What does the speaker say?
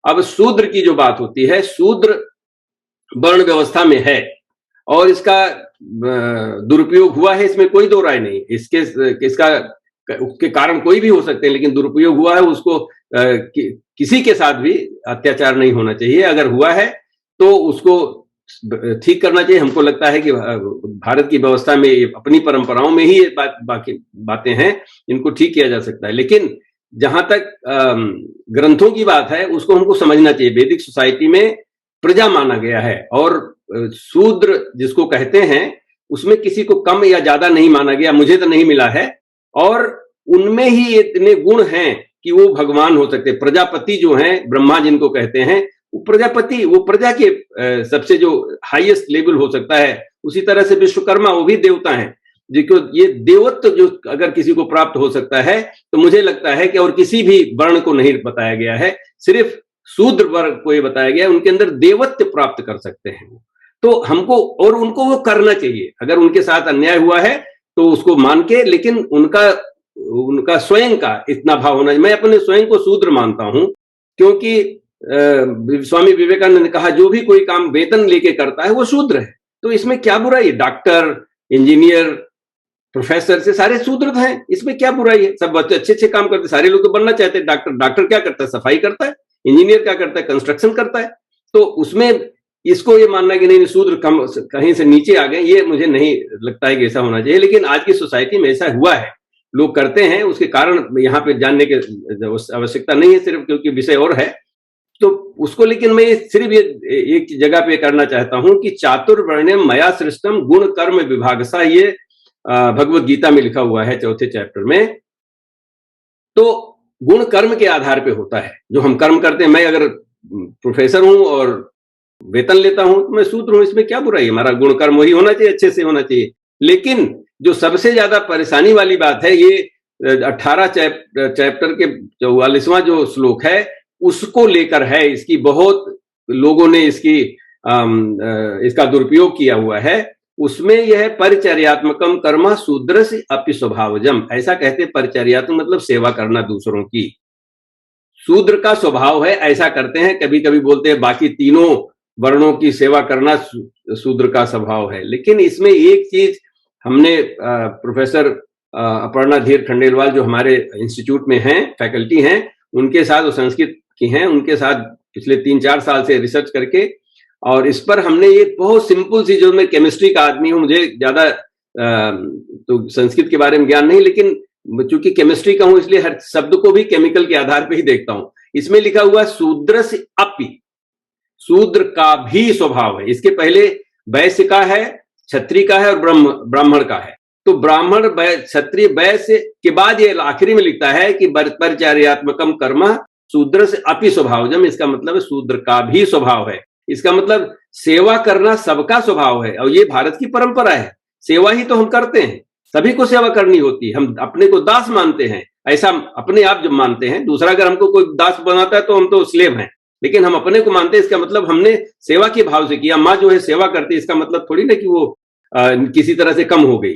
अब शूद्र की जो बात होती है, शूद्र वर्ण व्यवस्था में है और इसका दुरुपयोग हुआ है, इसमें कोई दो राय नहीं। इसका उसके कारण कोई भी हो सकते हैं, लेकिन दुरुपयोग हुआ है, उसको किसी के साथ भी अत्याचार नहीं होना चाहिए। अगर हुआ है तो उसको ठीक करना चाहिए। हमको लगता है कि भारत की व्यवस्था में अपनी परंपराओं में ही ये बाकी बातें हैं, इनको ठीक किया जा सकता है। लेकिन जहां तक ग्रंथों की बात है, उसको हमको समझना चाहिए। वैदिक सोसाइटी में प्रजा माना गया है और शूद्र जिसको कहते हैं उसमें किसी को कम या ज्यादा नहीं माना गया, मुझे तो नहीं मिला है। और उनमें ही इतने गुण हैं कि वो भगवान हो सकते हैं। प्रजापति जो हैं, ब्रह्मा जिनको कहते हैं, वो प्रजापति, वो प्रजा के सबसे जो हाईएस्ट लेवल हो सकता है। उसी तरह से विश्वकर्मा, वो भी देवता हैं, जिनको ये देवत्व जो अगर किसी को प्राप्त हो सकता है, तो मुझे लगता है कि और किसी भी वर्ण को नहीं बताया गया है, सिर्फ शूद्र वर्ग को ये बताया गया है, उनके अंदर देवत्व प्राप्त कर सकते हैं। तो हमको और उनको वो करना चाहिए। अगर उनके साथ अन्याय हुआ है तो उसको मान के, लेकिन उनका स्वयं का इतना भाव होना। मैं अपने स्वयं को शूद्र मानता हूं, क्योंकि स्वामी विवेकानंद ने कहा जो भी कोई काम वेतन लेके करता है वो शूद्र है। तो इसमें क्या बुराई है? डॉक्टर, इंजीनियर, प्रोफेसर से सारे शूद्र हैं, इसमें क्या बुराई है? सब अच्छे अच्छे काम करते, सारे लोग तो बनना चाहते हैं। डॉक्टर क्या करता है? सफाई करता है। इंजीनियर क्या करता है? कंस्ट्रक्शन करता है। तो उसमें इसको ये मानना कि नहीं शूद्र कम कहीं से नीचे आ गए, ये मुझे नहीं लगता है कि ऐसा होना चाहिए। लेकिन आज की सोसाइटी में ऐसा हुआ है, लोग करते हैं, उसके कारण यहाँ पे जानने की आवश्यकता नहीं है, सिर्फ क्योंकि विषय और है तो उसको। लेकिन मैं सिर्फ ये एक जगह पे करना चाहता हूं कि चातुर्वर्ण्यम मया सृष्टम गुण कर्म विभागसा, ये भगवत गीता में लिखा हुआ है 4थे चैप्टर में। तो गुण कर्म के आधार पे होता है जो हम कर्म करते हैं। मैं अगर प्रोफेसर हूं और वेतन लेता हूं तो मैं शूद्र हूं, इसमें क्या बुराई है? हमारा गुण कर्म वही होना चाहिए, अच्छे से होना चाहिए। लेकिन जो सबसे ज्यादा परेशानी वाली बात है, ये 18 चैप्टर के 44वां जो श्लोक है उसको लेकर है। इसकी बहुत लोगों ने इसका दुरुपयोग किया हुआ है। उसमें यह परिचर्यात्मकम कर्म शूद्रस्य अपि स्वभावजम, ऐसा कहते। परिचर्यात्मक मतलब सेवा करना दूसरों की, शूद्र का स्वभाव है, ऐसा करते हैं। कभी कभी बोलते हैं बाकी तीनों वर्णों की सेवा करना शूद्र का स्वभाव है। लेकिन इसमें एक चीज हमने प्रोफेसर अपर्णा धीर खंडेलवाल जो हमारे इंस्टीट्यूट में हैं, फैकल्टी हैं, उनके साथ, वो संस्कृत की हैं, उनके साथ पिछले 3-4 साल से रिसर्च करके, और इस पर हमने ये बहुत सिंपल सी, जो मैं केमिस्ट्री का आदमी हूं, मुझे ज्यादा तो संस्कृत के बारे में ज्ञान नहीं, लेकिन चूंकि केमिस्ट्री का हूं इसलिए हर शब्द को भी केमिकल के आधार पर ही देखता हूं। इसमें लिखा हुआ शूद्र से अपि, शूद्र का भी स्वभाव है। इसके पहले वैश्य का है, क्षत्रिय का है और ब्राह्मण का है। तो ब्राह्मण, क्षत्रिय, वैश्य के बाद ये आखिरी में लिखता है कि परिचर्यात्मकम कर्म शूद्र से अपि स्वभावजम। इसका मतलब शूद्र का भी स्वभाव है। इसका मतलब सेवा करना सबका स्वभाव है, और ये भारत की परंपरा है। सेवा ही तो हम करते हैं, सभी को सेवा करनी होती है। हम अपने को दास मानते हैं, ऐसा अपने आप जब मानते हैं। दूसरा अगर हमको कोई दास बनाता है तो हम तो स्लेव हैं, लेकिन हम अपने को मानते हैं। इसका मतलब हमने सेवा के भाव से किया। माँ जो है सेवा करती है, इसका मतलब थोड़ी ना कि वो किसी तरह से कम हो गई।